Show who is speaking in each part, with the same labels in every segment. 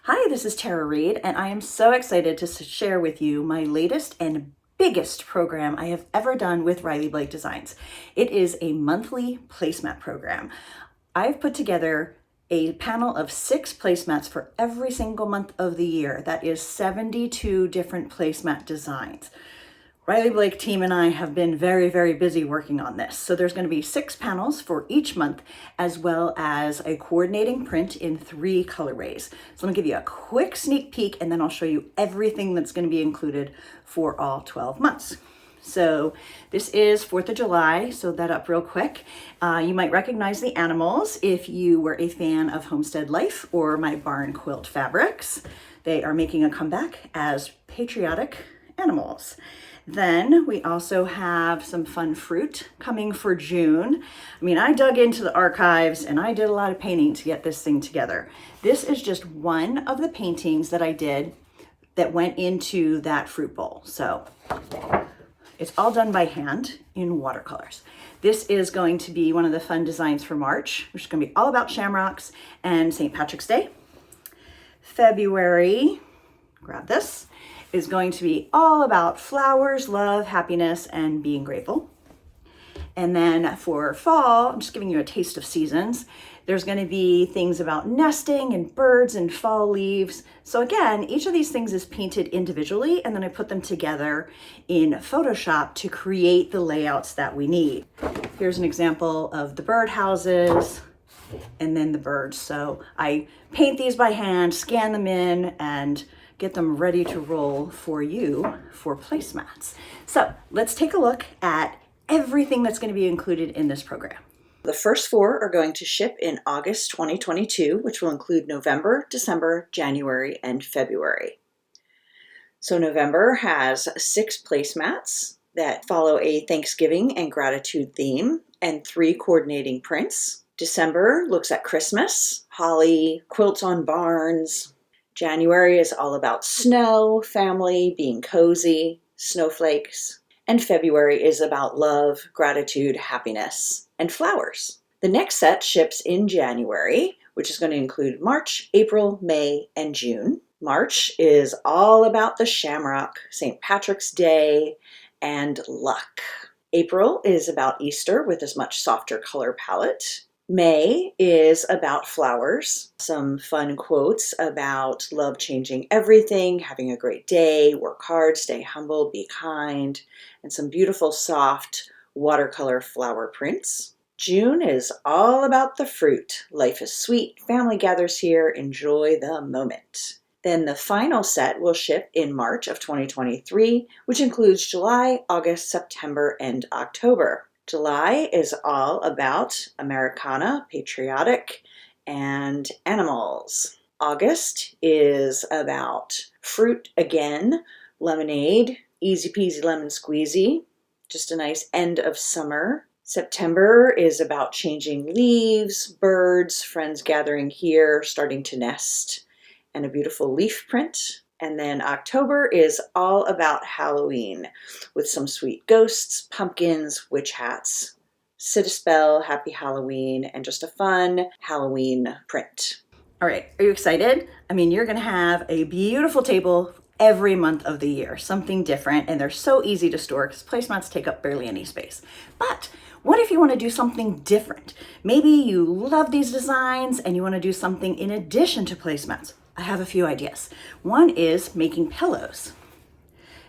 Speaker 1: Hi, this is Tara Reed, and I am so excited to share with you my latest and biggest program I have ever done with Riley Blake Designs. It is a monthly placemat program. I've put together a panel of 6 placemats for every single month of the year. That is 72 different placemat designs. Riley Blake team and I have been very, very busy working on this. So there's going to be 6 panels for each month, as well as a coordinating print in 3 colorways. So let me give you a quick sneak peek, and then I'll show you everything that's going to be included for all 12 months. So this is 4th of July, so that up real quick. You might recognize the animals if you were a fan of Homestead Life or my barn quilt fabrics. They are making a comeback as patriotic animals. Then we also have some fun fruit coming for June. I mean, I dug into the archives and I did a lot of painting to get this thing together. This is just one of the paintings that I did that went into that fruit bowl. So it's all done by hand in watercolors. This is going to be one of the fun designs for March, which is going to be all about shamrocks and St. Patrick's Day. February, grab this, is going to be all about flowers, love, happiness, and being grateful. And then for fall, I'm just giving you a taste of seasons. There's going to be things about nesting and birds and fall leaves. So again, each of these things is painted individually, and then I put them together in Photoshop to create the layouts that we need. Here's an example of the bird houses and then the birds. So I paint these by hand, scan them in, and get them ready to roll for you for placemats. So let's take a look at everything that's going to be included in this program. The first 4 are going to ship in August 2022, which will include November, December, January, and February. So November has 6 placemats that follow a Thanksgiving and gratitude theme and 3 coordinating prints. December looks at Christmas, holly, quilts on barns. January is all about snow, family, being cozy, snowflakes. And February is about love, gratitude, happiness, and flowers. The next set ships in January, which is going to include March, April, May, and June. March is all about the shamrock, St. Patrick's Day, and luck. April is about Easter with a much softer color palette. May is about flowers, some fun quotes about love changing everything, having a great day, work hard, stay humble, be kind, and some beautiful soft watercolor flower prints. June is all about the fruit. Life is sweet, family gathers here, enjoy the moment. Then the final set will ship in March of 2023, which includes July, August, September, and October. July is all about Americana, patriotic, and animals. August is about fruit again, lemonade, easy peasy lemon squeezy, just a nice end of summer. September is about changing leaves, birds, friends gathering here, starting to nest, and a beautiful leaf print. And then October is all about Halloween with some sweet ghosts, pumpkins, witch hats, sit a spell, happy Halloween, and just a fun Halloween print. All right, are you excited? I mean, you're gonna have a beautiful table every month of the year, something different, and they're so easy to store because placemats take up barely any space. But what if you want to do something different? Maybe you love these designs and you want to do something in addition to placemats. I have a few ideas. One is making pillows.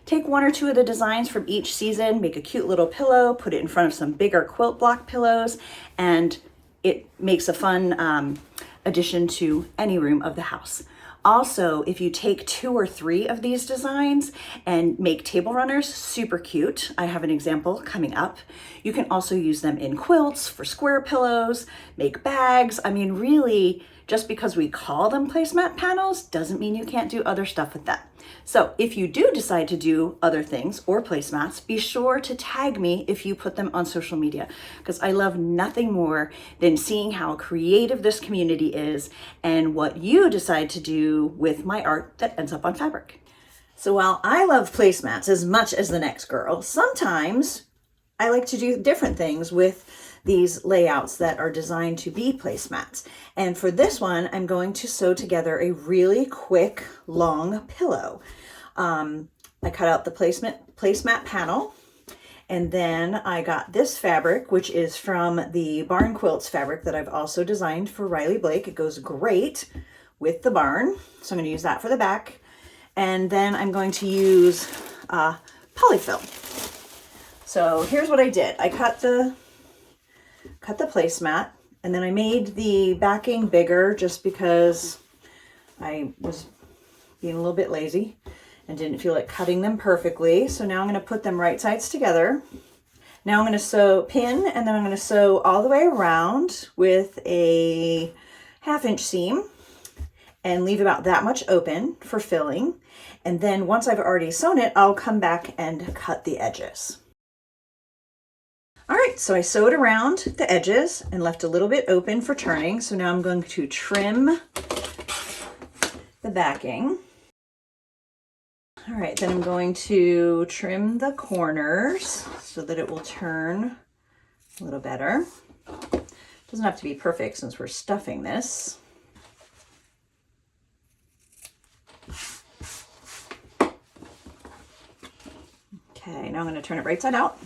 Speaker 1: Take 1 or 2 of the designs from each season, make a cute little pillow, put it in front of some bigger quilt block pillows, and it makes a fun addition to any room of the house. Also, if you take 2 or 3 of these designs and make table runners, super cute. I have an example coming up. You can also use them in quilts, for square pillows, make bags. I mean, really, just because we call them placemat panels doesn't mean you can't do other stuff with them. So if you do decide to do other things or placemats, be sure to tag me if you put them on social media, because I love nothing more than seeing how creative this community is and what you decide to do with my art that ends up on fabric. So while I love placemats as much as the next girl, sometimes I like to do different things with these layouts that are designed to be placemats. And for this one, I'm going to sew together a really quick, long pillow. I cut out the placemat panel, and then I got this fabric, which is from the Barn Quilts fabric that I've also designed for Riley Blake. It goes great with the barn, so I'm going to use that for the back. And then I'm going to use polyfill. So here's what I did. I cut the placemat, and then I made the backing bigger just because I was being a little bit lazy and didn't feel like cutting them perfectly. So now I'm going to put them right sides together. Now I'm going to sew pin, and then I'm going to sew all the way around with a 1/2 inch seam and leave about that much open for filling. And then once I've already sewn it, I'll come back and cut the edges. All right, so I sewed around the edges and left a little bit open for turning. So now I'm going to trim the backing. All right, then I'm going to trim the corners so that it will turn a little better. It doesn't have to be perfect since we're stuffing this. Okay, now I'm going to turn it right side out.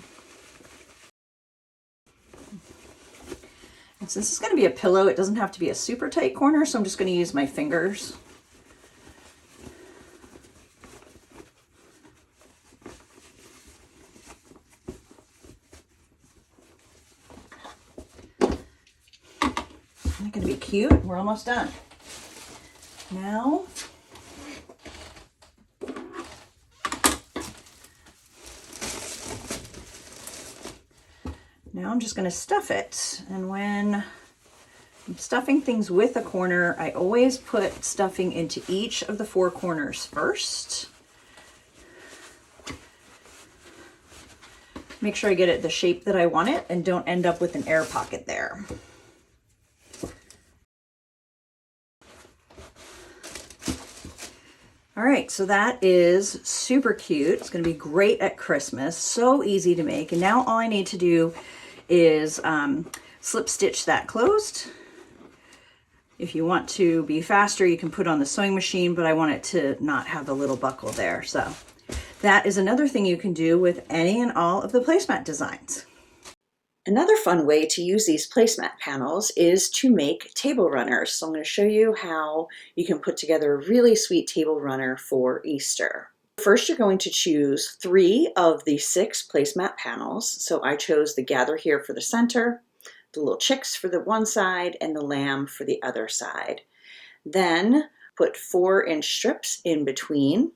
Speaker 1: And since this is going to be a pillow, it doesn't have to be a super tight corner, so I'm just going to use my fingers. Isn't that going to be cute? We're almost done. Now, I'm just going to stuff it. And when I'm stuffing things with a corner, I always put stuffing into each of the 4 corners first. Make sure I get it the shape that I want it and don't end up with an air pocket there. All right, so that is super cute. It's going to be great at Christmas. So easy to make. And now all I need to do is slip stitch that closed. If you want to be faster, you can put on the sewing machine, but I want it to not have the little buckle there. So that is another thing you can do with any and all of the placemat designs. Another fun way to use these placemat panels is to make table runners. So I'm going to show you how you can put together a really sweet table runner for Easter. First, you're going to choose 3 of the 6 placemat panels. So I chose the Gather Here for the center, the little chicks for the one side, and the lamb for the other side. Then put 4-inch strips in between,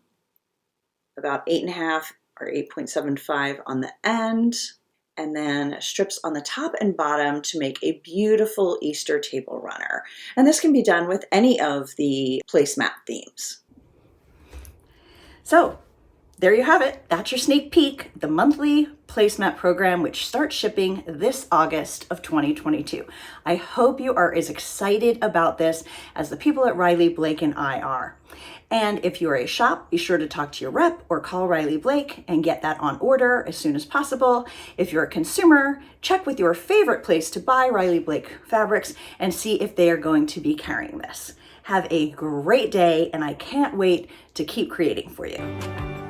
Speaker 1: about 8.5 or 8.75 on the end, and then strips on the top and bottom to make a beautiful Easter table runner. And this can be done with any of the placemat themes. So there you have it. That's your sneak peek, the monthly placemat program, which starts shipping this August of 2022. I hope you are as excited about this as the people at Riley Blake and I are. And if you're a shop, be sure to talk to your rep or call Riley Blake and get that on order as soon as possible. If you're a consumer, check with your favorite place to buy Riley Blake fabrics and see if they are going to be carrying this. Have a great day, and I can't wait to keep creating for you.